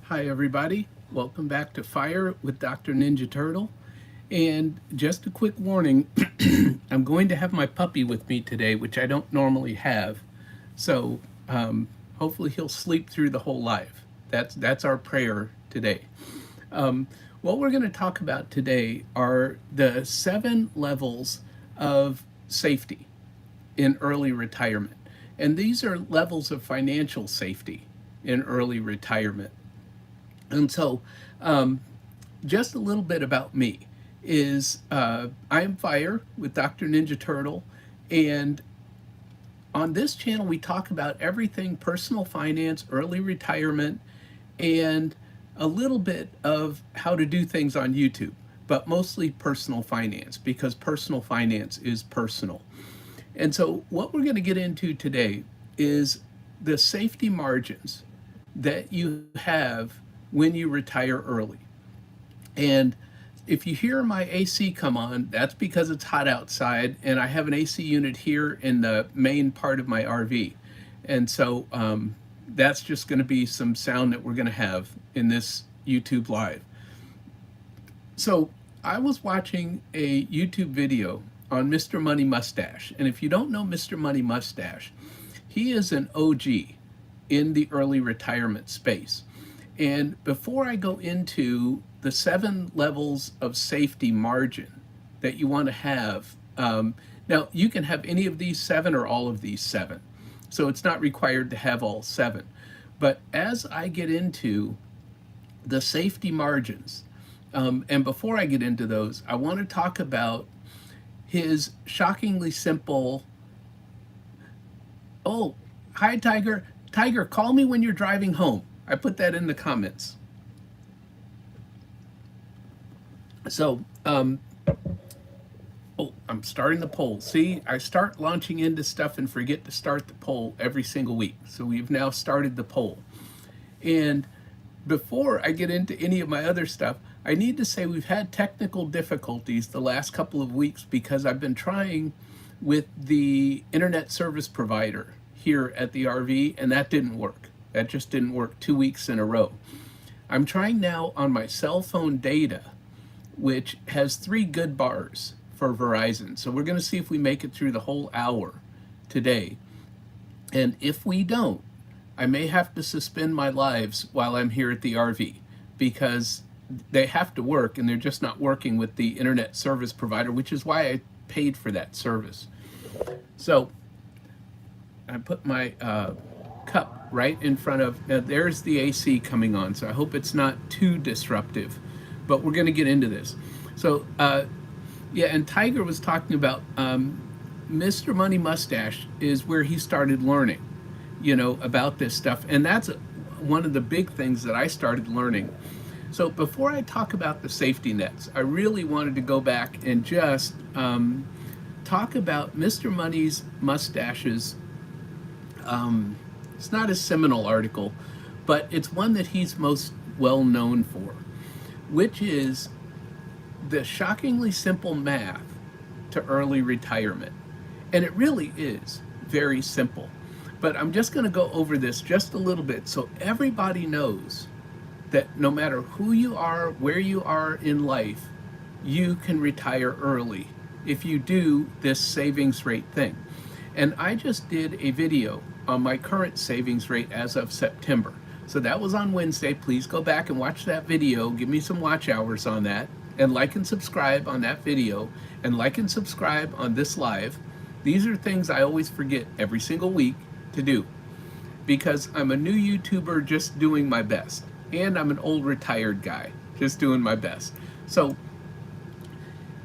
Hi everybody, welcome back to Fire with Dr. Ninja Turtle. And just a quick warning, I'm going to have my puppy with me today, which I don't normally have. So hopefully he'll sleep through the whole live. That's our prayer today. What we're going to talk about today are the 7 levels of safety in early retirement. And these are levels of financial safety in early retirement. And so, just a little bit about me is I am Fire with Dr. Ninja Turtle, and on this channel we talk about everything personal finance, early retirement, and a little bit of how to do things on YouTube, but mostly personal finance because personal finance is personal. And so, what we're going to get into today is the safety margins that you have when you retire early. And if you hear my AC come on, that's because it's hot outside, and I have an AC unit here in the main part of my RV. And so that's just going to be some sound that we're going to have in this YouTube Live. So I was watching a YouTube video on Mr. Money Mustache. And if you don't know Mr. Money Mustache, he is an OG in the early retirement space. And before I go into the 7 levels of safety margin that you want to have, now you can have any of these 7 or all of these 7. So it's not required to have all 7. But as I get into the safety margins, and before I get into those, I want to talk about his shockingly simple, oh, hi Tiger. Tiger, call me when you're driving home. I put that in the comments. So, oh, I'm starting the poll. See, I start launching into stuff and forget to start the poll every single week. So we've now started the poll. And before I get into any of my other stuff, I need to say we've had technical difficulties the last couple of weeks because I've been trying with the internet service provider here at the RV, and that didn't work. That just didn't work 2 weeks in a row. I'm trying now on my cell phone data, which has 3 good bars for Verizon. So we're going to see if we make it through the whole hour today. And if we don't, I may have to suspend my lives while I'm here at the RV because they have to work and they're just not working with the internet service provider, which is why I paid for that service. So I put my cup right in front of, there's the AC coming on, so I hope it's not too disruptive, but we're going to get into this. So yeah, and Tiger was talking about Mr. Money Mustache is where he started learning, about this stuff, and that's one of the big things that I started learning. So before I talk about the safety nets, I really wanted to go back and just talk about Mr. Money's Mustache's it's not a seminal article, but it's one that he's most well known for, which is the shockingly simple math to early retirement. And it really is very simple. But I'm just going to go over this just a little bit so everybody knows that no matter who you are, where you are in life, you can retire early if you do this savings rate thing. And I just did a video on my current savings rate as of September. So that was on Wednesday. Please go back and watch that video. Give me some watch hours on that. And like and subscribe on that video. And like and subscribe on this live. These are things I always forget every single week to do. Because I'm a new YouTuber just doing my best. And I'm an old retired guy just doing my best. So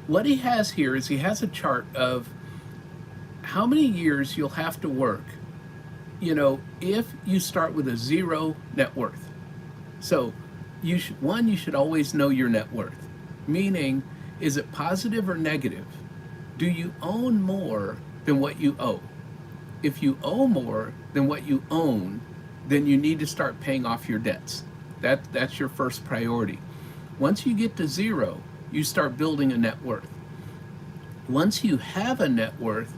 what he has here is he has a chart of how many years you'll have to work if you start with a 0 net worth. So you should always know your net worth. Meaning, is it positive or negative? Do you own more than what you owe? If you owe more than what you own, then you need to start paying off your debts. That's your first priority. Once you get to 0, you start building a net worth. Once you have a net worth,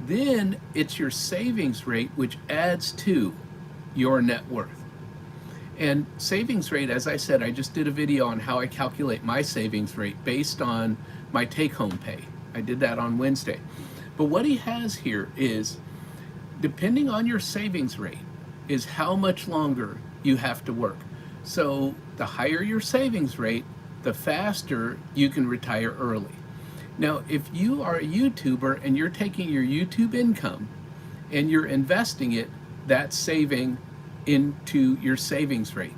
then it's your savings rate which adds to your net worth. And savings rate, as I said, I just did a video on how I calculate my savings rate based on my take-home pay. I did that on Wednesday. But what he has here is, depending on your savings rate, is how much longer you have to work. So the higher your savings rate, the faster you can retire early. Now, if you are a YouTuber and you're taking your YouTube income and you're investing it, that's saving into your savings rate.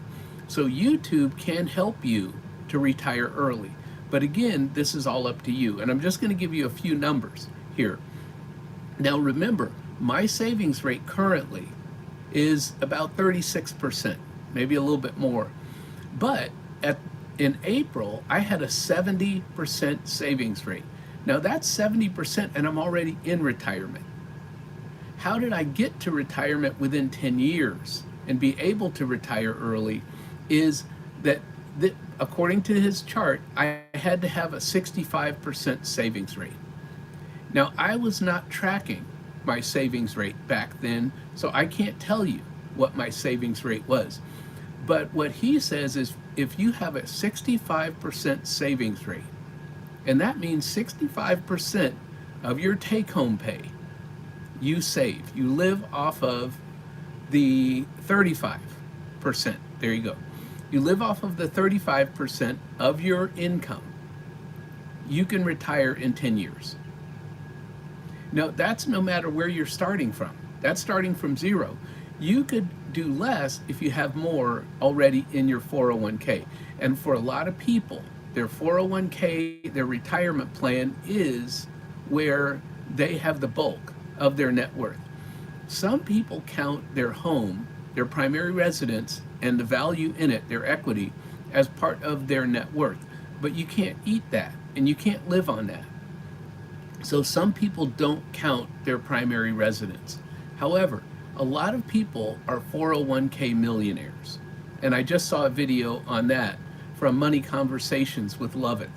So YouTube can help you to retire early. But again, this is all up to you. And I'm just going to give you a few numbers here. Now remember, my savings rate currently is about 36%, maybe a little bit more. But in April, I had a 70% savings rate. Now that's 70% and I'm already in retirement. How did I get to retirement within 10 years and be able to retire early is that according to his chart, I had to have a 65% savings rate. Now, I was not tracking my savings rate back then, so I can't tell you what my savings rate was. But what he says is if you have a 65% savings rate, and that means 65% of your take-home pay, you save. You live off of the 35%. There you go. You live off of the 35% of your income. You can retire in 10 years. Now, that's no matter where you're starting from. That's starting from zero. You could do less if you have more already in your 401k. And for a lot of people, their 401k, their retirement plan is where they have the bulk of their net worth. Some people count their home, their primary residence, and the value in it, their equity, as part of their net worth. But you can't eat that, and you can't live on that. So some people don't count their primary residence. However, a lot of people are 401k millionaires. And I just saw a video on that from Money Conversations with Lovett.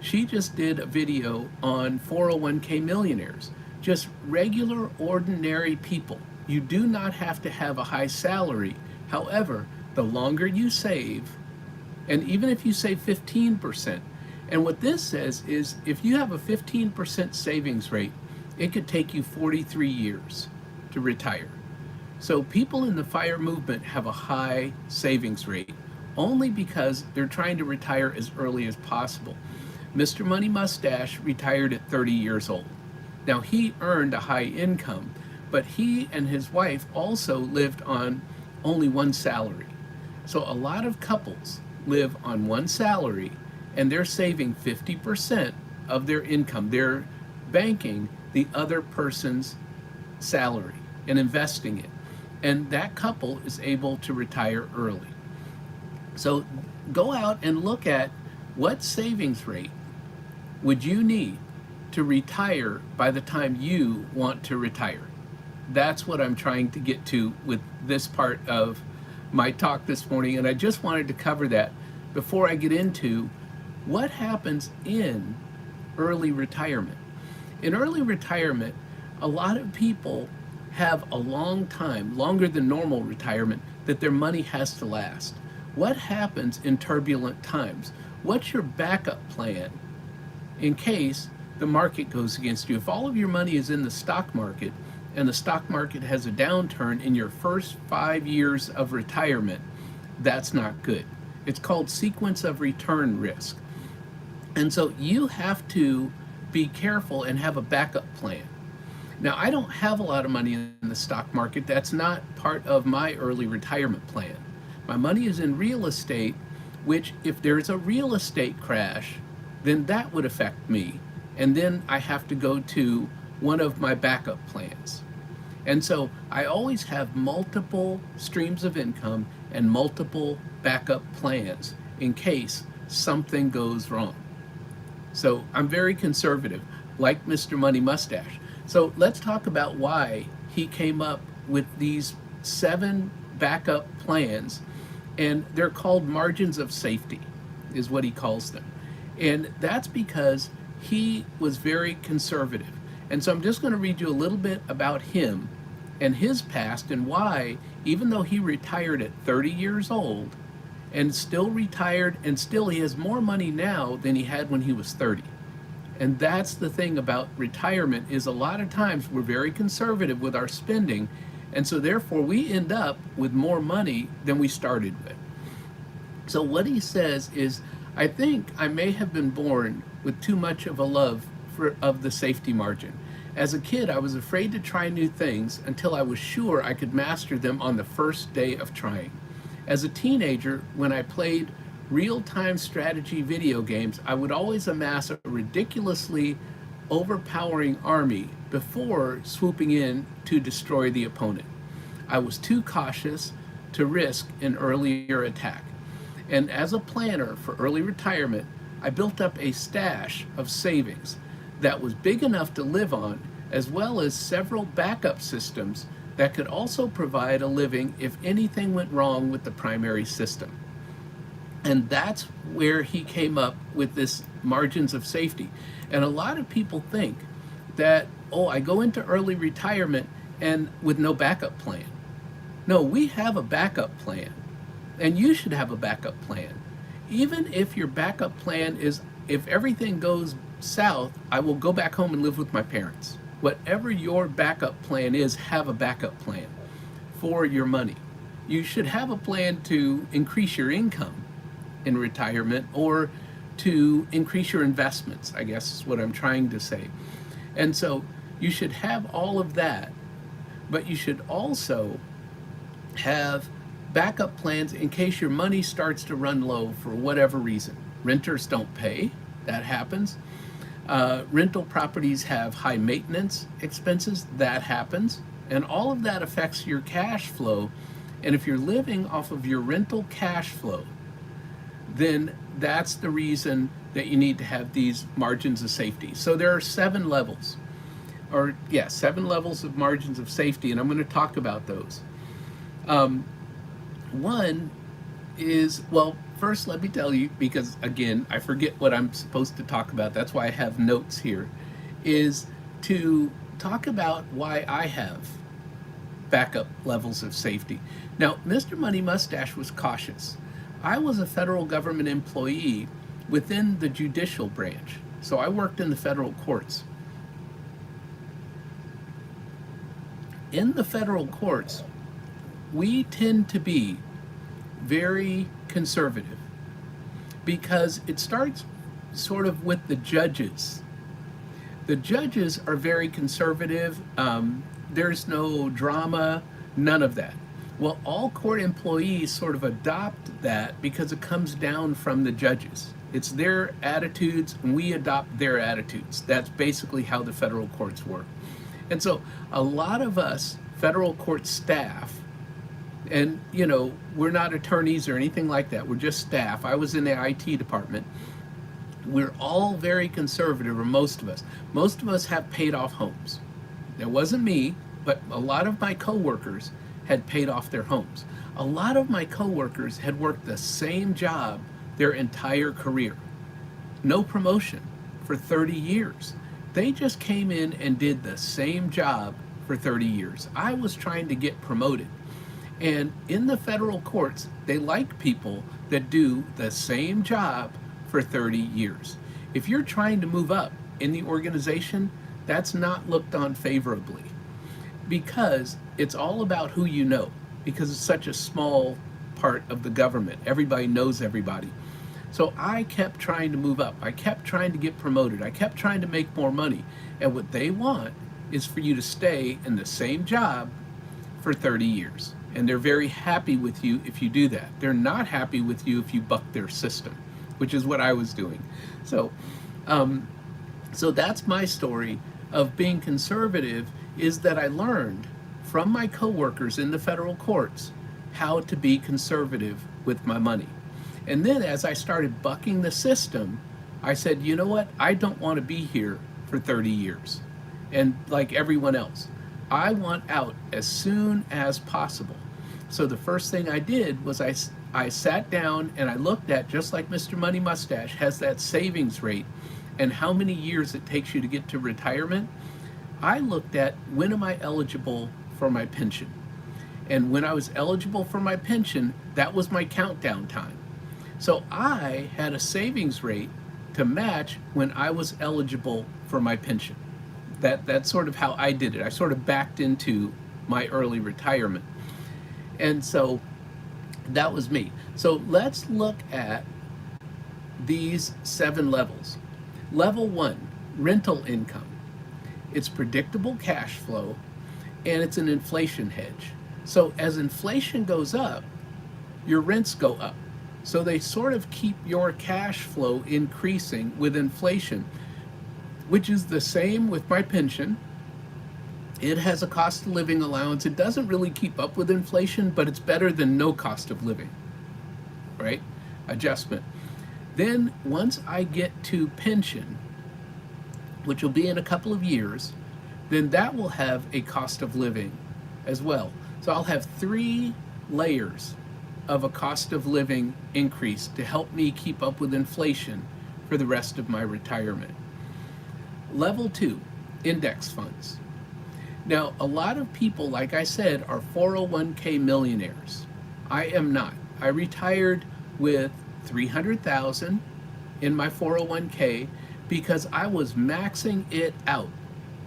She just did a video on 401k millionaires, just regular, ordinary people. You do not have to have a high salary. However, the longer you save, and even if you save 15%, and what this says is if you have a 15% savings rate, it could take you 43 years to retire. So people in the FIRE movement have a high savings rate only because they're trying to retire as early as possible. Mr. Money Mustache retired at 30 years old. Now he earned a high income, but he and his wife also lived on only one salary. So a lot of couples live on one salary and they're saving 50% of their income. They're banking the other person's salary and investing it. And that couple is able to retire early. So go out and look at what savings rate would you need to retire by the time you want to retire. That's what I'm trying to get to with this part of my talk this morning. And I just wanted to cover that before I get into what happens in early retirement. In early retirement, a lot of people have a long time, longer than normal retirement, that their money has to last. What happens in turbulent times? What's your backup plan in case the market goes against you? If all of your money is in the stock market and the stock market has a downturn in your first 5 years of retirement, that's not good. It's called sequence of return risk. And so you have to be careful and have a backup plan. Now, I don't have a lot of money in the stock market. That's not part of my early retirement plan. My money is in real estate, which if there's a real estate crash, then that would affect me. And then I have to go to one of my backup plans. And so I always have multiple streams of income and multiple backup plans in case something goes wrong. So I'm very conservative, like Mr. Money Mustache. So let's talk about why he came up with these 7 backup plans, and they're called margins of safety, is what he calls them. And that's because he was very conservative. And so I'm just going to read you a little bit about him and his past and why even though he retired at 30 years old and still retired, and still he has more money now than he had when he was 30. And that's the thing about retirement, is a lot of times we're very conservative with our spending, and so therefore we end up with more money than we started with. So what he says is, I think I may have been born with too much of a love of the safety margin. As a kid, I was afraid to try new things until I was sure I could master them on the first day of trying. As a teenager, when I played real-time strategy video games, I would always amass a ridiculously overpowering army before swooping in to destroy the opponent. I was too cautious to risk an earlier attack. And as a planner for early retirement, I built up a stash of savings that was big enough to live on, as well as several backup systems that could also provide a living if anything went wrong with the primary system. And that's where he came up with this margins of safety. And a lot of people think that, oh, I go into early retirement and with no backup plan. No, we have a backup plan, and you should have a backup plan. Even if your backup plan is, if everything goes south, I will go back home and live with my parents. Whatever your backup plan is, have a backup plan for your money. You should have a plan to increase your income in retirement, or to increase your investments, I guess is what I'm trying to say. And so you should have all of that, but you should also have backup plans in case your money starts to run low for whatever reason. Renters don't pay, that happens. Rental properties have high maintenance expenses, that happens. And all of that affects your cash flow. And if you're living off of your rental cash flow, then that's the reason that you need to have these margins of safety. So there are 7 levels, 7 levels of margins of safety, and I'm going to talk about those. One is, well, first let me tell you, because again, I forget what I'm supposed to talk about, that's why I have notes here, is to talk about why I have backup levels of safety. Now, Mr. Money Mustache was cautious. I was a federal government employee within the judicial branch, so I worked in the federal courts. In the federal courts, we tend to be very conservative because it starts sort of with the judges. The judges are very conservative. There's no drama, none of that. Well, all court employees sort of adopt that because it comes down from the judges. It's their attitudes, and we adopt their attitudes. That's basically how the federal courts work. And so a lot of us federal court staff, and we're not attorneys or anything like that, we're just staff. I was in the IT department. We're all very conservative, or most of us. Most of us have paid off homes. It wasn't me, but a lot of my coworkers had paid off their homes. A lot of my coworkers had worked the same job their entire career. No promotion for 30 years. They just came in and did the same job for 30 years. I was trying to get promoted. And in the federal courts, they like people that do the same job for 30 years. If you're trying to move up in the organization, that's not looked on favorably, because it's all about who you know, because it's such a small part of the government. Everybody knows everybody. So I kept trying to move up. I kept trying to get promoted. I kept trying to make more money. And what they want is for you to stay in the same job for 30 years. And they're very happy with you if you do that. They're not happy with you if you buck their system, which is what I was doing. So that's my story of being conservative, is that I learned from my coworkers in the federal courts how to be conservative with my money. And then as I started bucking the system, I said, you know what? I don't want to be here for 30 years. And like everyone else, I want out as soon as possible. So the first thing I did was I sat down and I looked at, just like Mr. Money Mustache has that savings rate and how many years it takes you to get to retirement. I looked at, when am I eligible for my pension? And when I was eligible for my pension, that was my countdown time. So I had a savings rate to match when I was eligible for my pension. That's sort of how I did it. I sort of backed into my early retirement. And so that was me. So let's look at these 7 levels. Level 1, rental income. It's predictable cash flow and it's an inflation hedge. So as inflation goes up, your rents go up. So they sort of keep your cash flow increasing with inflation, which is the same with my pension. It has a cost of living allowance. It doesn't really keep up with inflation, but it's better than no cost of living, right? Adjustment. Then once I get to pension, which will be in a couple of years, then that will have a cost of living as well. So I'll have 3 layers of a cost of living increase to help me keep up with inflation for the rest of my retirement. Level 2, index funds. Now, a lot of people, like I said, are 401k millionaires. I am not. I retired with $300,000 in my 401k because I was maxing it out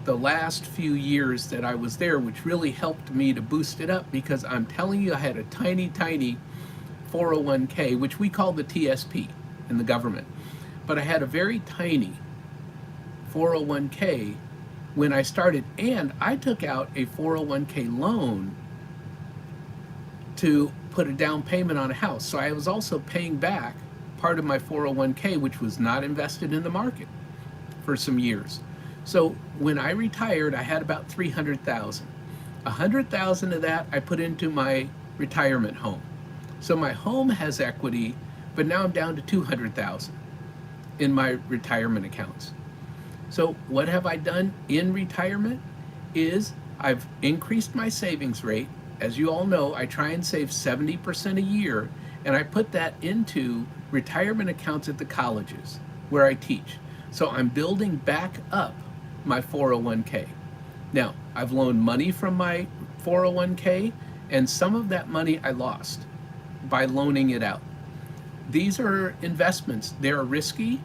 the last few years that I was there, which really helped me to boost it up, because I'm telling you, I had a tiny 401k, which we call the TSP in the government. But I had a very tiny 401k when I started, and I took out a 401k loan to put a down payment on a house. So I was also paying back part of my 401k, which was not invested in the market for some years. So when I retired, I had about 300,000. 100,000 of that I put into my retirement home. So my home has equity, but now I'm down to 200,000 in my retirement accounts. So what have I done in retirement is I've increased my savings rate. As you all know, I try and save 70% a year, and I put that into retirement accounts at the colleges where I teach. So I'm building back up my 401k. Now, I've loaned money from my 401k, and some of that money I lost by loaning it out. These are investments. They're risky,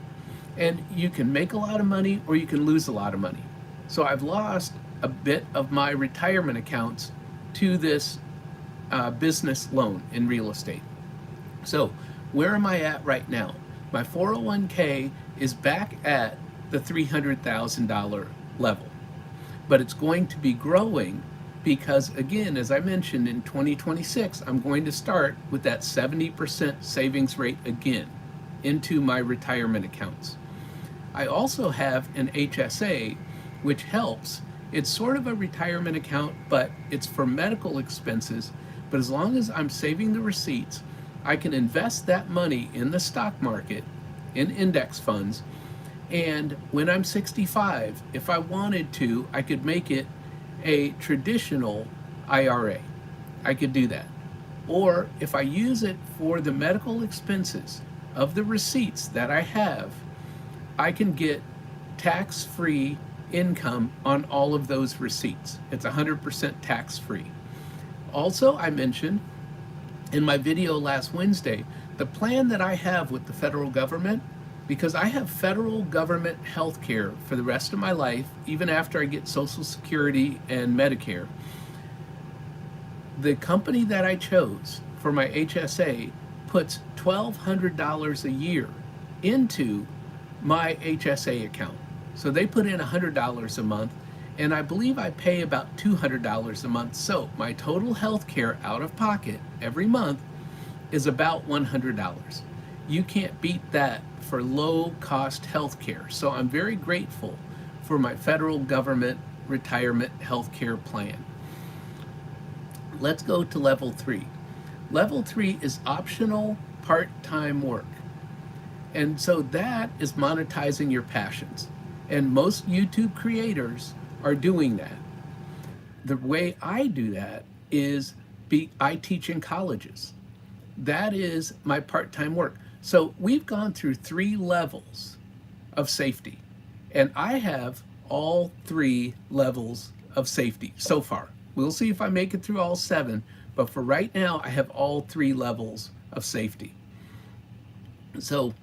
and you can make a lot of money or you can lose a lot of money. So I've lost a bit of my retirement accounts to this business loan in real estate. So where am I at right now? My 401k is back at the $300,000 level, but it's going to be growing because, again, as I mentioned, in 2026, I'm going to start with that 70% savings rate again into my retirement accounts. I also have an HSA, which helps. It's sort of a retirement account, but it's for medical expenses. But as long as I'm saving the receipts, I can invest that money in the stock market, in index funds, and when I'm 65, if I wanted to, I could make it a traditional IRA. I could do that. Or if I use it for the medical expenses of the receipts that I have, I can get tax-free income on all of those receipts. It's 100% tax-free. Also, I mentioned in my video last Wednesday, the plan that I have with the federal government, because I have federal government health care for the rest of my life, even after I get Social Security and Medicare. The company that I chose for my HSA puts $1,200 a year into my HSA account. So they put in $100 a month, and I believe I pay about $200 a month. So my total health care out of pocket every month is about $100. You can't beat that for low-cost health care. So I'm very grateful for my federal government retirement health care plan. Let's go to level 3. Level 3 is optional part-time work. And so that is monetizing your passions. And most YouTube creators are doing that. The way I do that is I teach in colleges. That is my part-time work. So we've gone through 3 levels of safety, and I have all 3 levels of safety so far. We'll see if I make it through all 7, But for right now, I have all three levels of safety. So,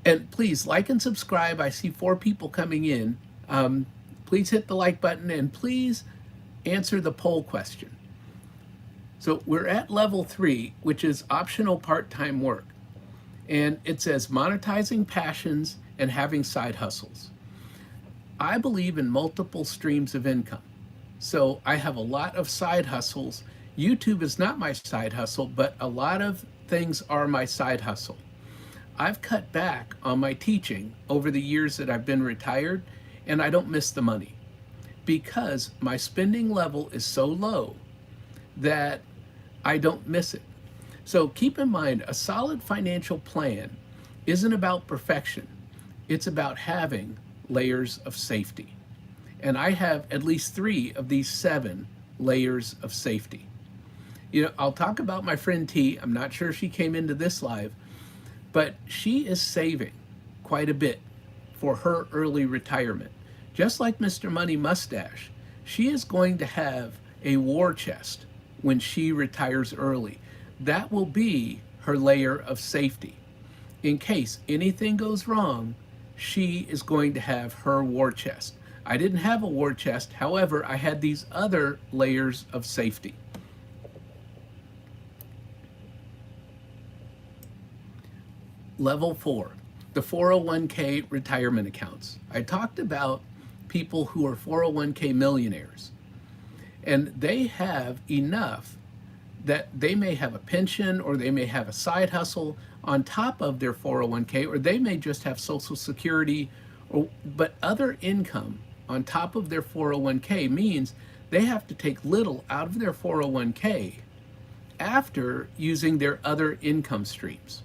and please like and subscribe. I see 4 people coming in. Please hit the like button and please answer the poll question. So we're at level 3, which is optional part-time work. And it says monetizing passions and having side hustles. I believe in multiple streams of income. So I have a lot of side hustles. YouTube is not my side hustle, but a lot of things are my side hustle. I've cut back on my teaching over the years that I've been retired, and I don't miss the money because my spending level is so low that I don't miss it. So keep in mind, a solid financial plan isn't about perfection. It's about having layers of safety. And I have at least 3 of these 7 layers of safety. You know, I'll talk about my friend T. I'm not sure she came into this live, but she is saving quite a bit for her early retirement. Just like Mr. Money Mustache, she is going to have a war chest when she retires early. That will be her layer of safety. In case anything goes wrong, she is going to have her war chest. I didn't have a war chest, however, I had these other layers of safety. Level 4, the 401k retirement accounts. I talked about people who are 401k millionaires, and they have enough that they may have a pension or they may have a side hustle on top of their 401k, or they may just have Social Security, but other income on top of their 401k means they have to take little out of their 401k after using their other income streams.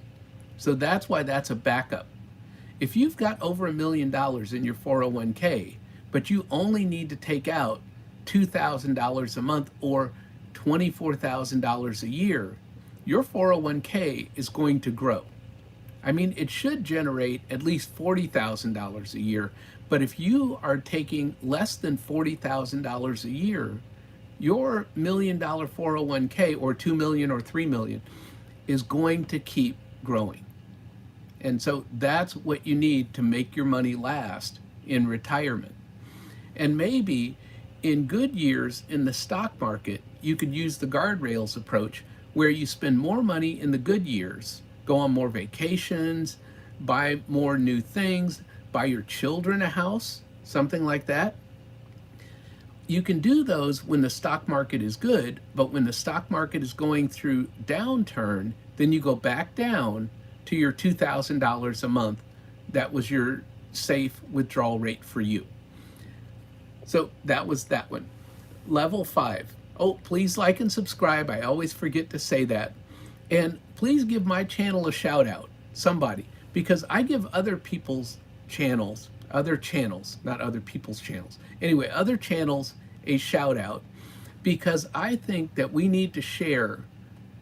So that's why that's a backup. If you've got over $1 million in your 401k, but you only need to take out $2,000 a month or $24,000 a year, your 401k is going to grow. I mean, it should generate at least $40,000 a year, but if you are taking less than $40,000 a year, your $1 million 401k or 2 million or 3 million is going to keep growing. And so that's what you need to make your money last in retirement. And maybe in good years in the stock market, you could use the guardrails approach where you spend more money in the good years, go on more vacations, buy more new things, buy your children a house, something like that. You can do those when the stock market is good, but when the stock market is going through downturn, then you go back down to your $2,000 a month. That was your safe withdrawal rate for you. So that was that one. Level 5. Oh, please like and subscribe. I always forget to say that. And please give my channel a shout out, somebody, because I give other people's channels, not other people's channels. Anyway, other channels a shout out because I think that we need to share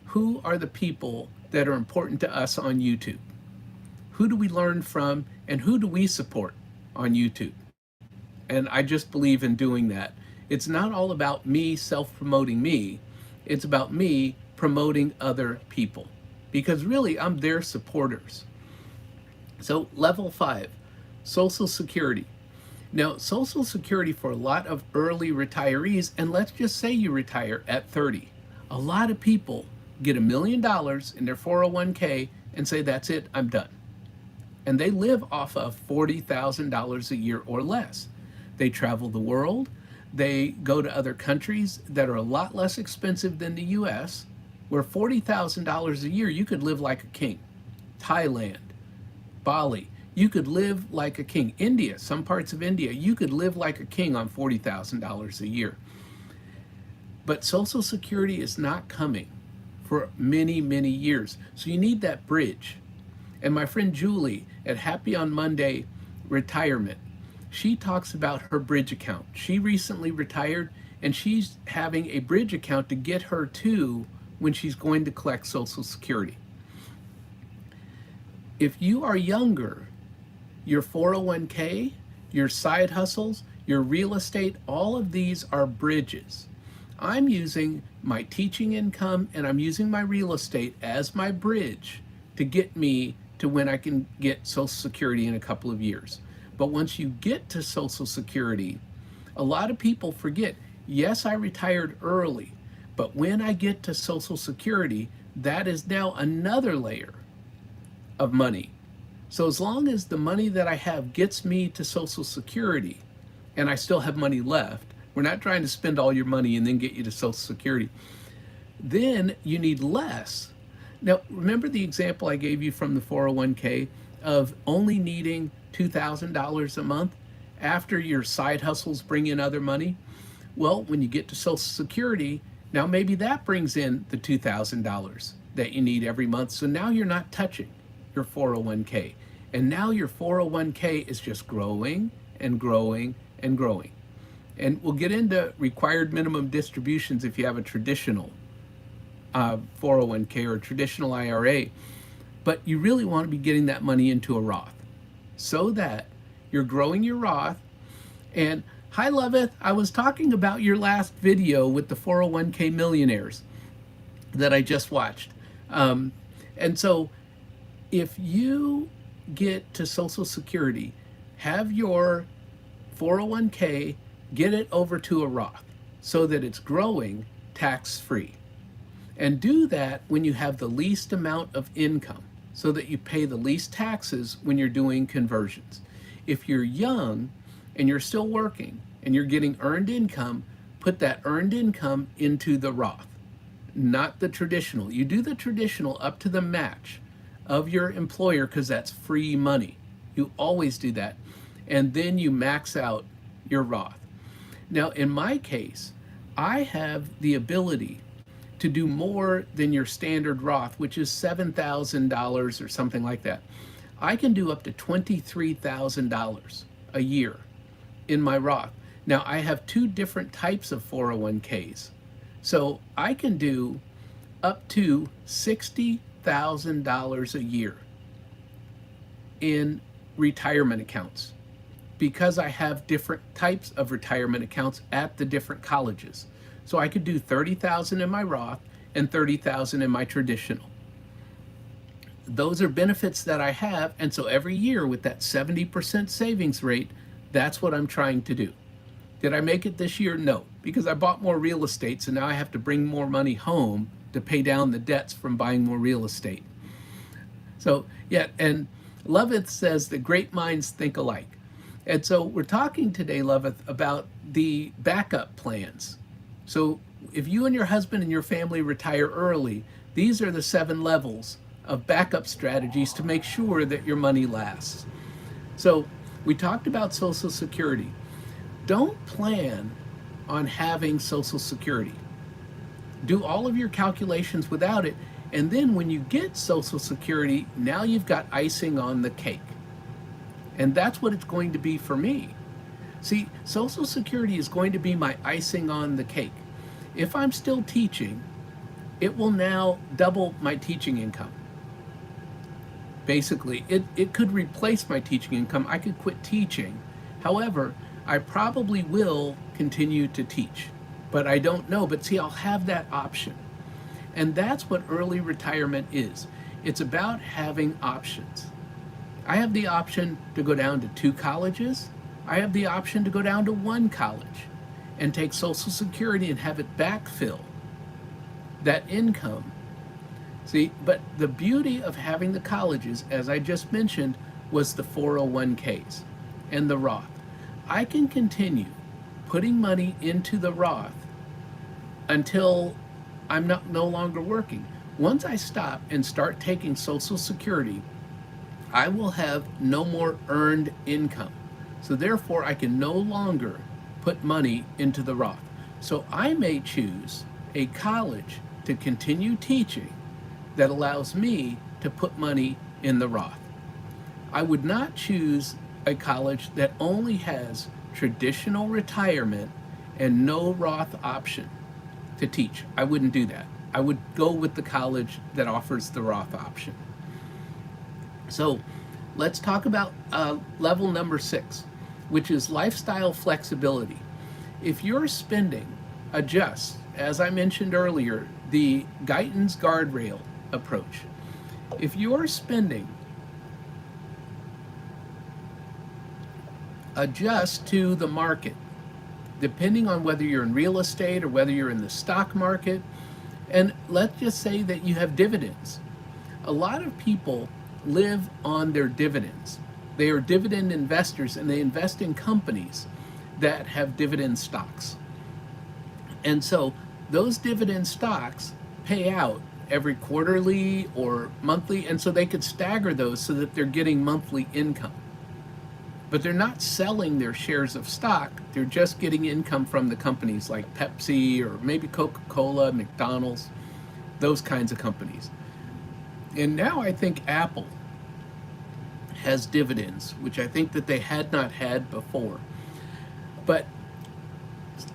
who are the people that are important to us on YouTube. Who do we learn from and who do we support on YouTube? And I just believe in doing that. It's not all about me self-promoting me. It's about me promoting other people because really I'm their supporters. So level 5, Social Security. Now, Social Security for a lot of early retirees, and let's just say you retire at 30, a lot of people get $1 million in their 401k and say, that's it, I'm done. And they live off of $40,000 a year or less. They travel the world. They go to other countries that are a lot less expensive than the US, where $40,000 a year, you could live like a king. Thailand, Bali, you could live like a king. India, some parts of India, you could live like a king on $40,000 a year. But Social Security is not coming for many, many years. So you need that bridge. And my friend Julie at Happy on Monday Retirement, she talks about her bridge account. She recently retired and she's having a bridge account to get her to when she's going to collect Social Security. If you are younger, your 401k, your side hustles, your real estate, all of these are bridges. I'm using my teaching income, and I'm using my real estate as my bridge to get me to when I can get Social Security in a couple of years. But once you get to Social Security, a lot of people forget, yes, I retired early, but when I get to Social Security, that is now another layer of money. So as long as the money that I have gets me to Social Security and I still have money left, we're not trying to spend all your money and then get you to Social Security, then you need less. Now, remember the example I gave you from the 401k of only needing $2,000 a month after your side hustles bring in other money? Well, when you get to Social Security, now maybe that brings in the $2,000 that you need every month. So now you're not touching your 401k. And now your 401k is just growing and growing and growing. And we'll get into required minimum distributions if you have a traditional 401k or a traditional IRA. But you really want to be getting that money into a Roth so that you're growing your Roth. And hi, Loveth, I was talking about your last video with the 401k millionaires that I just watched. And so if you get to Social Security, have your 401k, get it over to a Roth so that it's growing tax-free. And do that when you have the least amount of income so that you pay the least taxes when you're doing conversions. If you're young and you're still working and you're getting earned income, put that earned income into the Roth, not the traditional. You do the traditional up to the match of your employer because that's free money. You always do that. And then you max out your Roth. Now, in my case, I have the ability to do more than your standard Roth, which is $7,000 or something like that. I can do up to $23,000 a year in my Roth. Now, I have two different types of 401ks. So I can do up to $60,000 a year in retirement accounts because I have different types of retirement accounts at the different colleges. So I could do $30,000 in my Roth and $30,000 in my traditional. Those are benefits that I have, and so every year with that 70% savings rate, that's what I'm trying to do. Did I make it this year? No, because I bought more real estate, so now I have to bring more money home to pay down the debts from buying more real estate. So yeah, and Loveth says that great minds think alike. And so we're talking today, Loveth, about the backup plans. So if you and your husband and your family retire early, these are the 7 levels of backup strategies to make sure that your money lasts. So we talked about Social Security. Don't plan on having Social Security. Do all of your calculations without it, and then when you get Social Security, now you've got icing on the cake. And that's what it's going to be for me. See, Social Security is going to be my icing on the cake. If I'm still teaching, it will now double my teaching income. Basically, it could replace my teaching income. I could quit teaching. However, I probably will continue to teach, but I don't know. But see, I'll have that option. And that's what early retirement is. It's about having options. I have the option to go down to 2 colleges. I have the option to go down to 1 college and take Social Security and have it backfill that income. See, but the beauty of having the colleges, as I just mentioned, was the 401ks and the Roth. I can continue putting money into the Roth until I'm no longer working. Once I stop and start taking Social Security, I will have no more earned income. So therefore, I can no longer put money into the Roth. So I may choose a college to continue teaching that allows me to put money in the Roth. I would not choose a college that only has traditional retirement and no Roth option to teach. I wouldn't do that. I would go with the college that offers the Roth option. So let's talk about level number 6, which is lifestyle flexibility. If your spending adjusts as I mentioned earlier, the Guyton's guardrail approach. If you're spending, adjust to the market, depending on whether you're in real estate or whether you're in the stock market. And let's just say that you have dividends. A lot of people live on their dividends. They are dividend investors and they invest in companies that have dividend stocks. And so those dividend stocks pay out every quarterly or monthly, and so they could stagger those so that they're getting monthly income. But they're not selling their shares of stock, they're just getting income from the companies like Pepsi or maybe Coca-Cola, McDonald's, those kinds of companies. And now I think Apple has dividends, which I think that they had not had before. But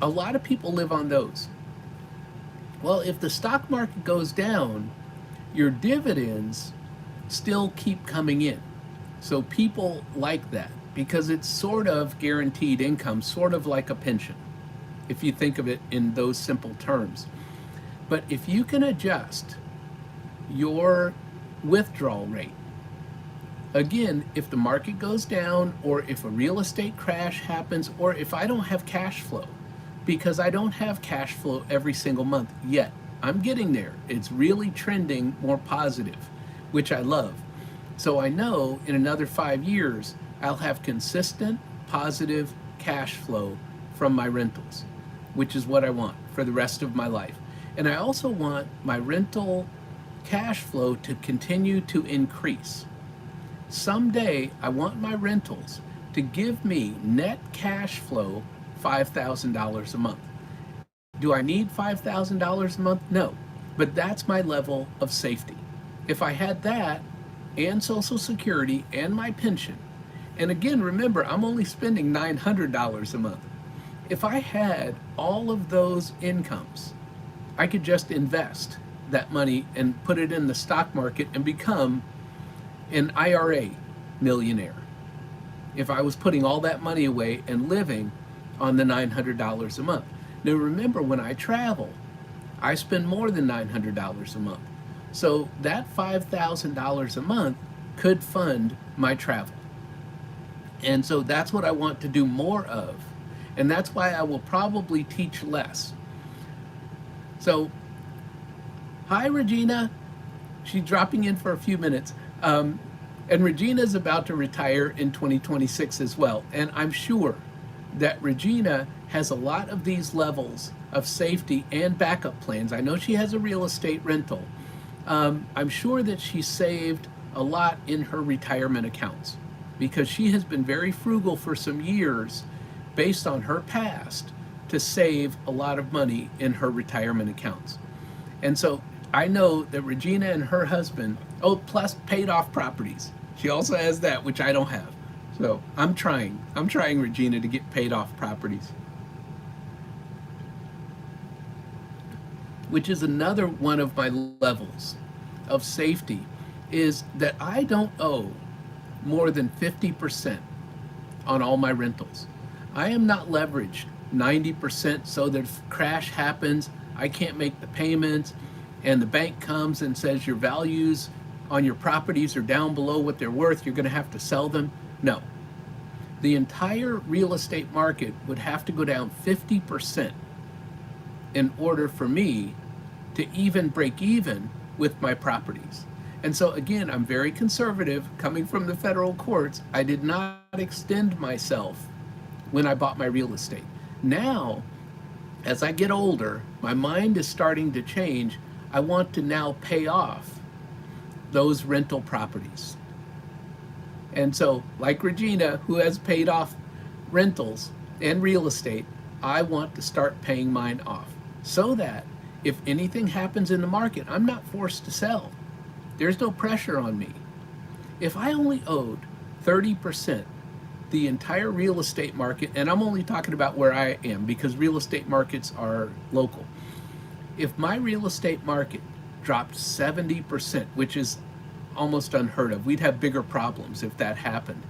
a lot of people live on those. Well, if the stock market goes down, your dividends still keep coming in. So people like that because it's sort of guaranteed income, sort of like a pension, if you think of it in those simple terms. But if you can adjust your withdrawal rate, again, if the market goes down or if a real estate crash happens or if I don't have cash flow, because I don't have cash flow every single month yet. I'm getting there. It's really trending more positive, which I love. So I know in another 5 years, I'll have consistent, positive cash flow from my rentals, which is what I want for the rest of my life. And I also want my rental cash flow to continue to increase. Someday, I want my rentals to give me net cash flow $5,000 a month. Do I need $5,000 a month? No, but that's my level of safety. If I had that and Social Security and my pension, and again, remember, I'm only spending $900 a month. If I had all of those incomes, I could just invest that money and put it in the stock market and become an IRA millionaire. If I was putting all that money away and living on the $900 a month. Now remember, when I travel, I spend more than $900 a month. So that $5,000 a month could fund my travel. And so that's what I want to do more of. And that's why I will probably teach less. So, hi Regina. She's dropping in for a few minutes. And Regina's about to retire in 2026 as well. And I'm sure that Regina has a lot of these levels of safety and backup plans. I know she has a real estate rental. I'm sure that she saved a lot in her retirement accounts because she has been very frugal for some years based on her past to save a lot of money in her retirement accounts. And so I know that Regina and her husband, oh, plus paid off properties. She also has that, which I don't have. So I'm trying, Regina, to get paid off properties. Which is another one of my levels of safety, is that I don't owe more than 50% on all my rentals. I am not leveraged 90% so that if crash happens, I can't make the payments, and the bank comes and says your values on your properties are down below what they're worth, you're going to have to sell them. No. The entire real estate market would have to go down 50% in order for me to even break even with my properties. And so again, I'm very conservative. Coming from the federal courts, I did not extend myself when I bought my real estate. Now, as I get older, my mind is starting to change. I want to now pay off those rental properties. And so, like Regina, who has paid off rentals and real estate, I want to start paying mine off so that if anything happens in the market, I'm not forced to sell. There's no pressure on me. If I only owed 30%, the entire real estate market, and I'm only talking about where I am because real estate markets are local. If my real estate market dropped 70%, which is almost unheard of, we'd have bigger problems if that happened.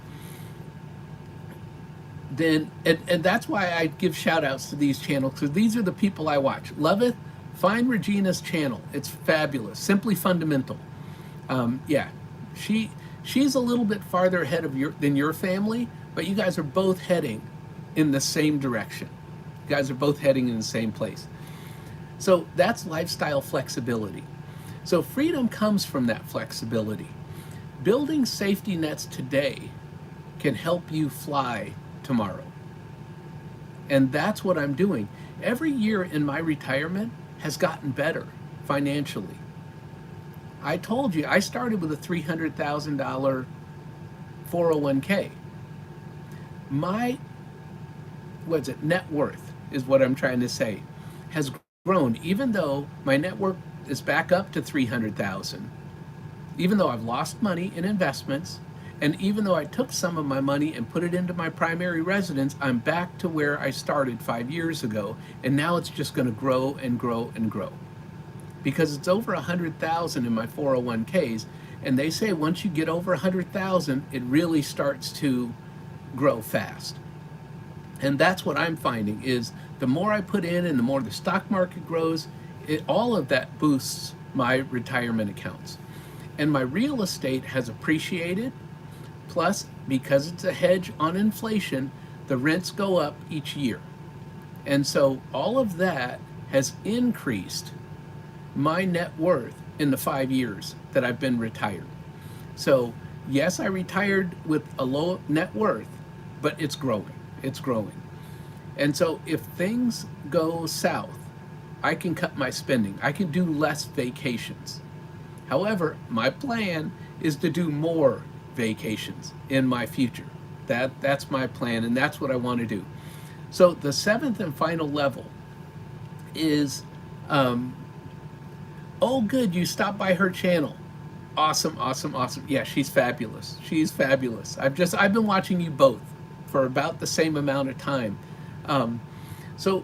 then and that's why I give shout outs to these channels, because these are the people I watch. Loveth, find Regina's channel. It's fabulous. Simply Fundamental. Yeah, she's a little bit farther ahead of your family, but you guys are both heading in the same direction. You guys are both heading in the same place. So that's lifestyle flexibility. So freedom comes from that flexibility. Building safety nets today can help you fly tomorrow. And that's what I'm doing. Every year in my retirement has gotten better financially. I told you I started with a $300,000 401k. My net worth is what I'm trying to say, has grown, even though my net worth is back up to 300,000. Even though I've lost money in investments, and even though I took some of my money and put it into my primary residence, I'm back to where I started 5 years ago, and now it's just going to grow and grow and grow. Because it's over 100,000 in my 401ks, and they say once you get over 100,000, it really starts to grow fast. And that's what I'm finding is the more I put in and the more the stock market grows, all of that boosts my retirement accounts. And my real estate has appreciated. Plus, because it's a hedge on inflation, the rents go up each year. And so all of that has increased my net worth in the 5 years that I've been retired. So yes, I retired with a low net worth, but it's growing. It's growing. And so if things go south, I can cut my spending. I can do less vacations. However, my plan is to do more vacations in my future. That's my plan, and that's what I want to do. So the seventh and final level is, oh good, you stopped by her channel. Awesome, awesome, awesome. Yeah, she's fabulous. She's fabulous. I've been watching you both for about the same amount of time. So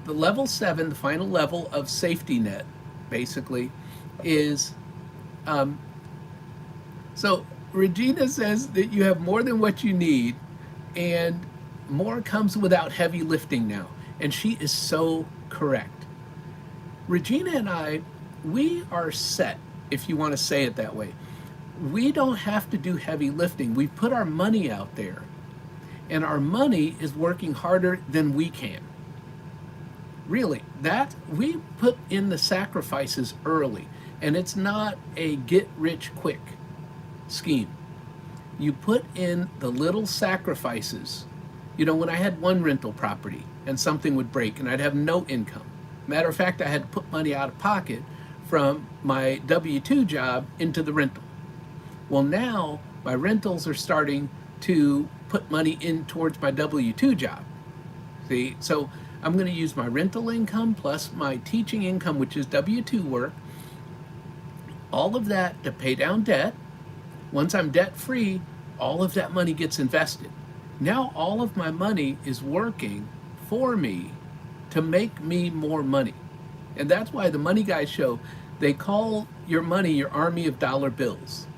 the level 7, the final level of safety net, basically, is, so Regina says that you have more than what you need, and more comes without heavy lifting now. And she is so correct. Regina and I, we are set, if you want to say it that way. We don't have to do heavy lifting. We put our money out there, and our money is working harder than we can. Really, that we put in the sacrifices early, and it's not a get rich quick scheme. You put in the little sacrifices. You know, when I had one rental property and something would break and I'd have no income. Matter of fact, I had to put money out of pocket from my W-2 job into the rental. Well, now my rentals are starting to put money in towards my W-2 job. See, so I'm going to use my rental income plus my teaching income, which is W-2 work, all of that to pay down debt. Once I'm debt free, all of that money gets invested. Now all of my money is working for me to make me more money. And that's why the Money Guys show, they call your money your army of dollar bills.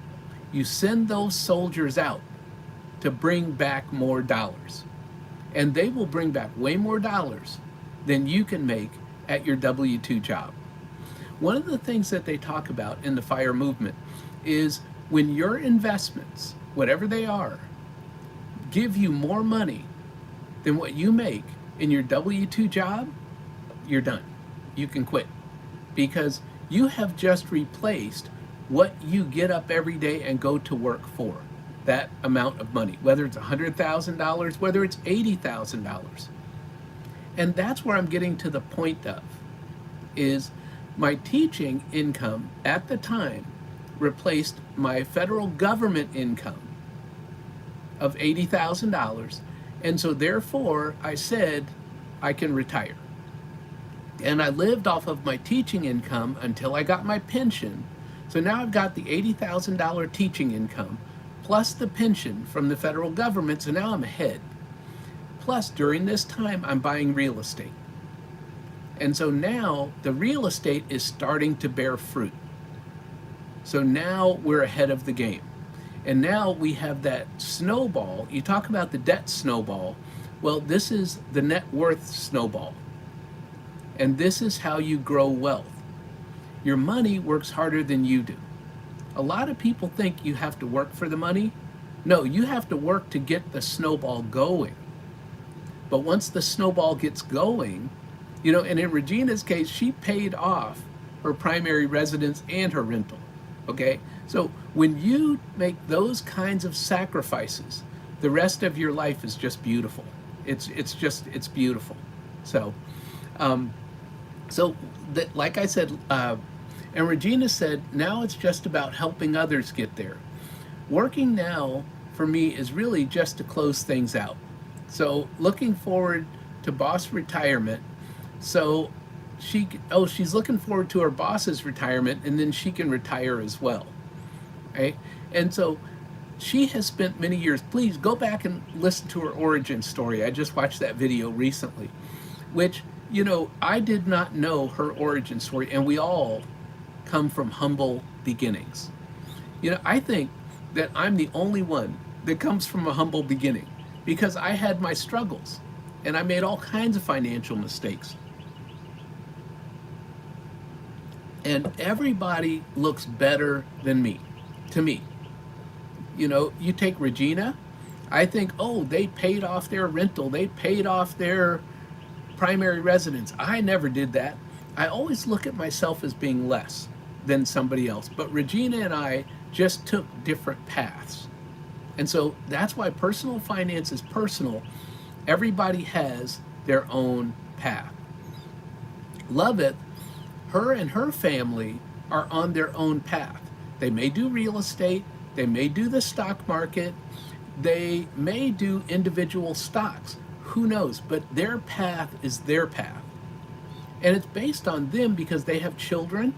You send those soldiers out to bring back more dollars. And they will bring back way more dollars than you can make at your W-2 job. One of the things that they talk about in the FIRE movement is when your investments, whatever they are, give you more money than what you make in your W-2 job, you're done. You can quit, because you have just replaced what you get up every day and go to work for, that amount of money, whether it's $100,000, whether it's $80,000. And that's where I'm getting to the point of, is my teaching income at the time replaced my federal government income of $80,000. And so therefore I said I can retire. And I lived off of my teaching income until I got my pension. So now I've got the $80,000 teaching income plus the pension from the federal government. So now I'm ahead. Plus during this time I'm buying real estate. And so now the real estate is starting to bear fruit. So now we're ahead of the game. And now we have that snowball. You talk about the debt snowball. Well, this is the net worth snowball, and this is how you grow wealth. Your money works harder than you do. A lot of people think you have to work for the money. No, you have to work to get the snowball going. But once the snowball gets going, and in Regina's case, she paid off her primary residence and her rental. Okay? So when you make those kinds of sacrifices, the rest of your life is just beautiful. It's beautiful. So, um, so that, like I said, and Regina said, now it's just about helping others get there. Working now for me is really just to close things out. So looking forward to boss retirement. So she's looking forward to her boss's retirement, and then she can retire as well. Right? And so she has spent many years. Please go back and listen to her origin story. I just watched that video recently, which, I did not know her origin story, and we all come from humble beginnings. I think that I'm the only one that comes from a humble beginning because I had my struggles and I made all kinds of financial mistakes. And everybody looks better than me, to me. You take Regina, I think, oh, they paid off their rental, they paid off their primary residence. I never did that. I always look at myself as being less than somebody else. But Regina and I just took different paths. And so that's why personal finance is personal. Everybody has their own path. Loveth, her and her family are on their own path. They may do real estate, they may do the stock market, they may do individual stocks. Who knows? But their path is their path. And it's based on them because they have children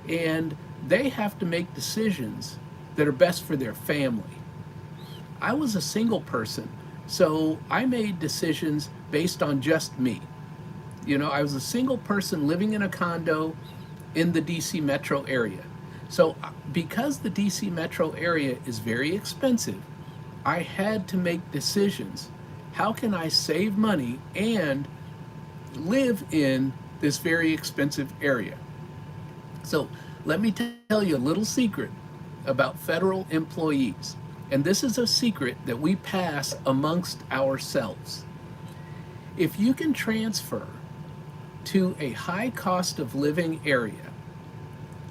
and they have to make decisions that are best for their family. I was a single person, so I made decisions based on just me. I was a single person living in a condo in the DC metro area. So because the DC metro area is very expensive, I had to make decisions. How can I save money and live in this very expensive area? So let me tell you a little secret about federal employees. And this is a secret that we pass amongst ourselves. If you can transfer to a high cost of living area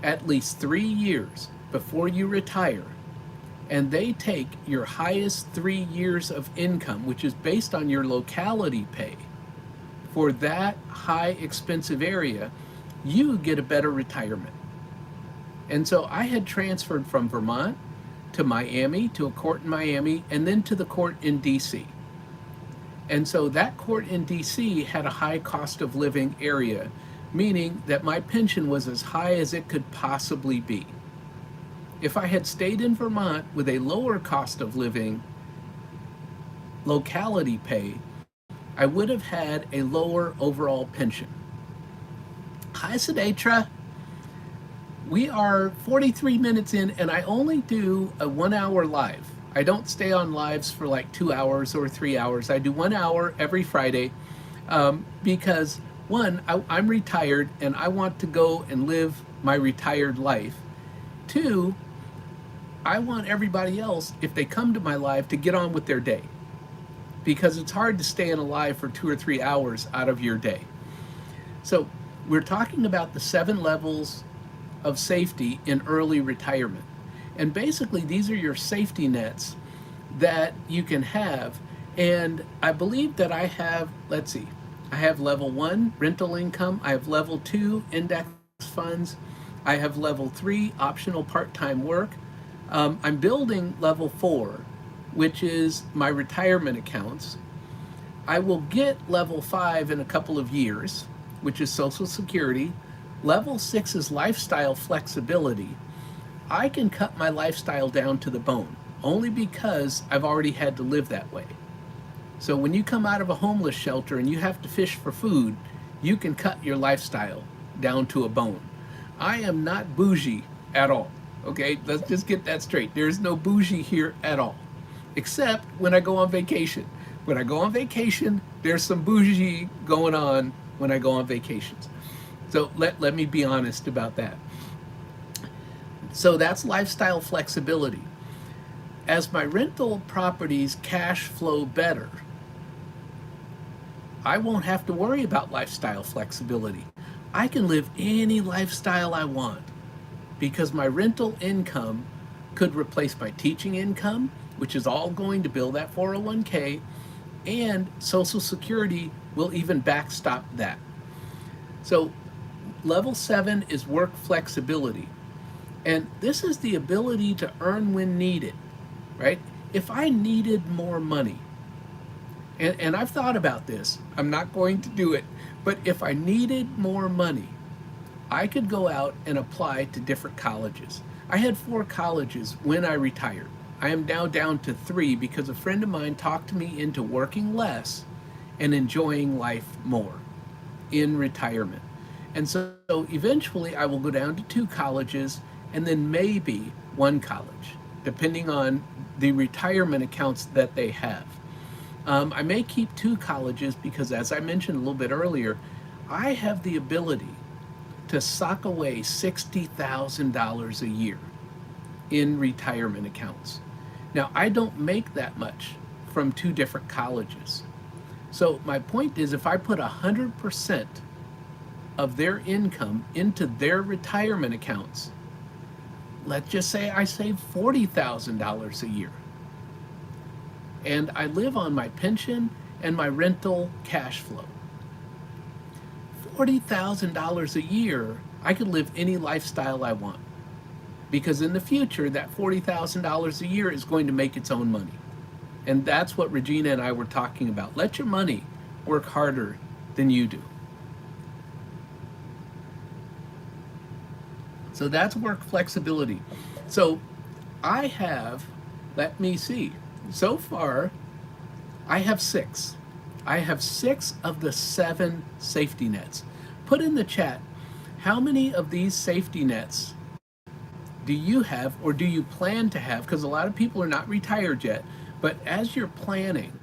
at least 3 years before you retire, and they take your highest 3 years of income, which is based on your locality pay, for that high expensive area, you get a better retirement. And so I had transferred from Vermont to Miami, to a court in Miami, and then to the court in DC. And so that court in DC had a high cost of living area, meaning that my pension was as high as it could possibly be. If I had stayed in Vermont with a lower cost of living locality pay, I would have had a lower overall pension. Hi, Sinetra. We are 43 minutes in, and I only do a 1 hour live. I don't stay on lives for like 2 hours or 3 hours. I do 1 hour every Friday because, one, I'm retired and I want to go and live my retired life. Two, I want everybody else, if they come to my live, to get on with their day because it's hard to stay in a live for 2 or 3 hours out of your day. So we're talking about the 7 levels of safety in early retirement. And basically, these are your safety nets that you can have. And I believe that I have, let's see, I have level 1, rental income. I have level 2, index funds. I have level 3, optional part-time work. I'm building level 4, which is my retirement accounts. I will get level 5 in a couple of years, which is Social Security. Level 6 is lifestyle flexibility. I can cut my lifestyle down to the bone, only because I've already had to live that way. So when you come out of a homeless shelter and you have to fish for food, you can cut your lifestyle down to a bone. I am not bougie at all, okay? Let's just get that straight. There's no bougie here at all, except when I go on vacation. When I go on vacation, there's some bougie going on when I go on vacations. So let me be honest about that. So that's lifestyle flexibility. As my rental properties cash flow better, I won't have to worry about lifestyle flexibility. I can live any lifestyle I want because my rental income could replace my teaching income, which is all going to build that 401k, and Social Security will even backstop that. So, level 7 is work flexibility. And this is the ability to earn when needed, right? If I needed more money, and I've thought about this, I'm not going to do it, but if I needed more money, I could go out and apply to different colleges. I had 4 colleges when I retired. I am now down to 3 because a friend of mine talked me into working less and enjoying life more in retirement. And so eventually I will go down to 2 colleges and then maybe 1 college, depending on the retirement accounts that they have. I may keep 2 colleges because, as I mentioned a little bit earlier, I have the ability to sock away $60,000 a year in retirement accounts. Now, I don't make that much from 2 different colleges. So my point is, if I put 100% of their income into their retirement accounts, let's just say I save $40,000 a year. And I live on my pension and my rental cash flow. $40,000 a year, I could live any lifestyle I want. Because in the future, that $40,000 a year is going to make its own money. And that's what Regina and I were talking about. Let your money work harder than you do. So that's work flexibility. So I have, let me see, so far I have 6. I have 6 of the 7 safety nets. Put in the chat, how many of these safety nets do you have or do you plan to have? Because a lot of people are not retired yet, but as you're planning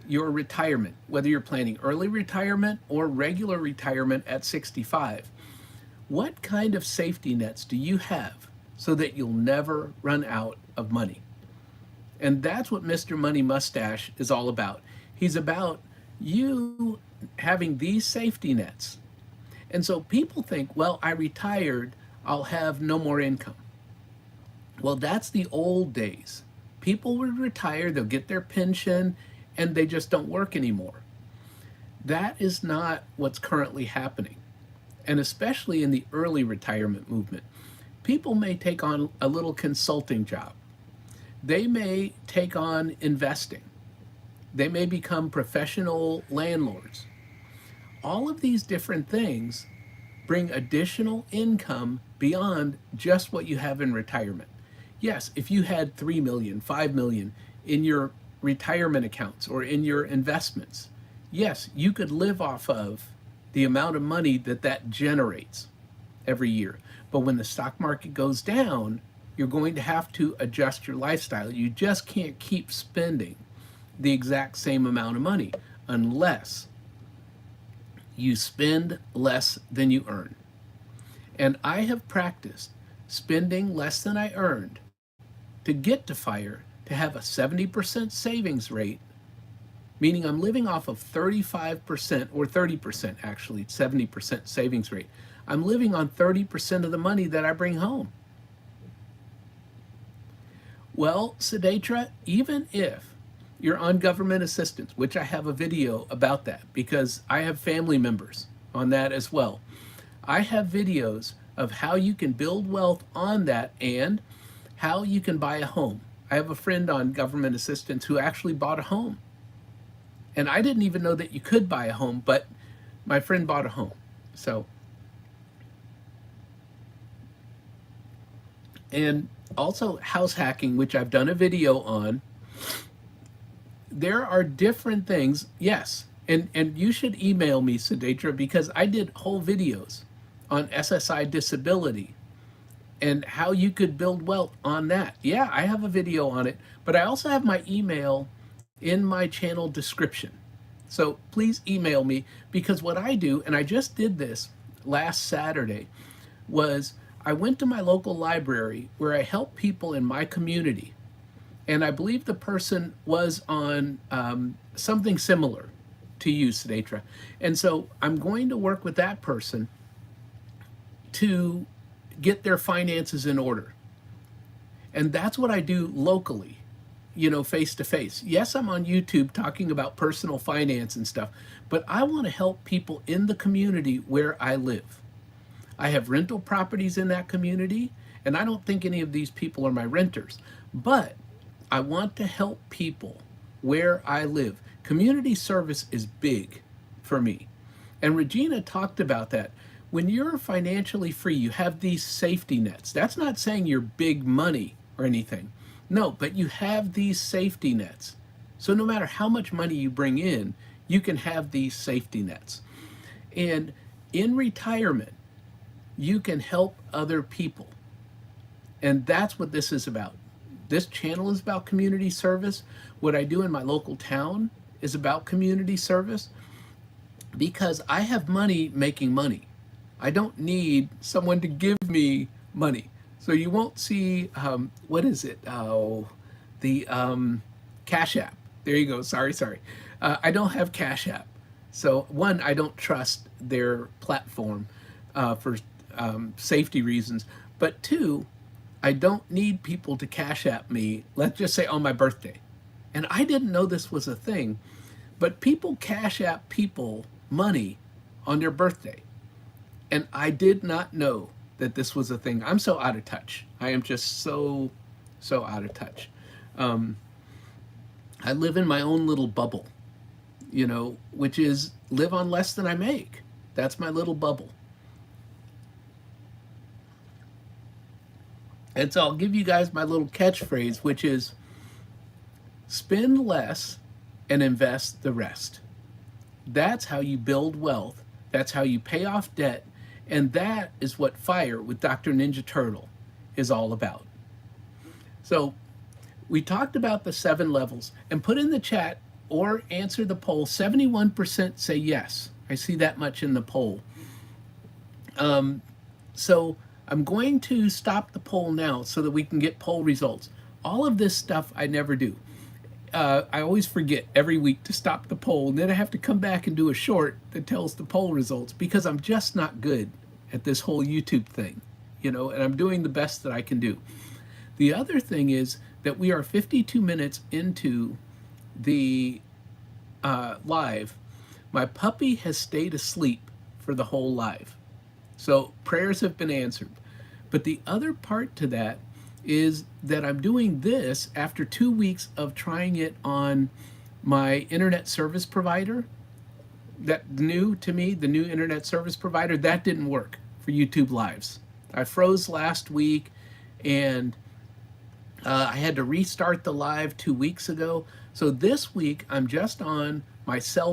your retirement, whether you're planning early retirement or regular retirement at 65, what kind of safety nets do you have so that you'll never run out of money? And that's what Mr. Money Mustache is all about. He's about you having these safety nets. And so people think, well, I retired, I'll have no more income. Well, that's the old days. People would retire, they'll get their pension, and they just don't work anymore. That is not what's currently happening. And especially in the early retirement movement, people may take on a little consulting job. They may take on investing. They may become professional landlords. All of these different things bring additional income beyond just what you have in retirement. Yes, if you had 3 million, 5 million in your retirement accounts or in your investments, yes, you could live off of the amount of money that that generates every year. But when the stock market goes down, you're going to have to adjust your lifestyle. You just can't keep spending the exact same amount of money unless you spend less than you earn. And I have practiced spending less than I earned to get to FIRE to have a 70% savings rate, meaning I'm living off of 35% or 30% actually, 70% savings rate. I'm living on 30% of the money that I bring home. Well, Siddhatra, even if you're on government assistance, which I have a video about that because I have family members on that as well. I have videos of how you can build wealth on that and how you can buy a home. I have a friend on government assistance who actually bought a home. And I didn't even know that you could buy a home, but my friend bought a home. So, and also house hacking, which I've done a video on. There are different things, yes, and you should email me, Siddhatra, because I did whole videos on SSI disability and how you could build wealth on that. Yeah, I have a video on it, but I also have my email in my channel description. So please email me, because what I do, and I just did this last Saturday, was I went to my local library where I help people in my community. And I believe the person was on something similar to you, Sinetra. And so I'm going to work with that person to get their finances in order. And that's what I do locally, face to face. Yes, I'm on YouTube talking about personal finance and stuff, but I want to help people in the community where I live. I have rental properties in that community, and I don't think any of these people are my renters, but I want to help people where I live. Community service is big for me. And Regina talked about that. When you're financially free, you have these safety nets. That's not saying you're big money or anything. No, but you have these safety nets. So no matter how much money you bring in, you can have these safety nets. And in retirement, you can help other people. And that's what this is about. This channel is about community service. What I do in my local town is about community service, because I have money making money. I don't need someone to give me money. So you won't see, what is it? Oh, the Cash App. There you go. Sorry. I don't have Cash App. So one, I don't trust their platform for safety reasons. But two, I don't need people to Cash App me, let's just say on my birthday. And I didn't know this was a thing, but people Cash App people money on their birthday. And I did not know that this was a thing. I'm so out of touch. I am just so out of touch. I live in my own little bubble, which is live on less than I make. That's my little bubble. And so I'll give you guys my little catchphrase, which is spend less and invest the rest. That's how you build wealth. That's how you pay off debt. And that is what Fire with Dr. Ninja Turtle is all about. So we talked about the 7 levels, and put in the chat or answer the poll. 71% say yes. I see that much in the poll. So I'm going to stop the poll now so that we can get poll results. All of this stuff I never do. I always forget every week to stop the poll, and then I have to come back and do a short that tells the poll results, because I'm just not good at this whole YouTube thing, and I'm doing the best that I can do. The other thing is that we are 52 minutes into the live. My puppy has stayed asleep for the whole live. So prayers have been answered. But the other part to that is that I'm doing this after 2 weeks of trying it on my internet service provider. That new to me, the new internet service provider, that didn't work for YouTube Lives. I froze last week, and I had to restart the live 2 weeks ago. So this week I'm just on my cell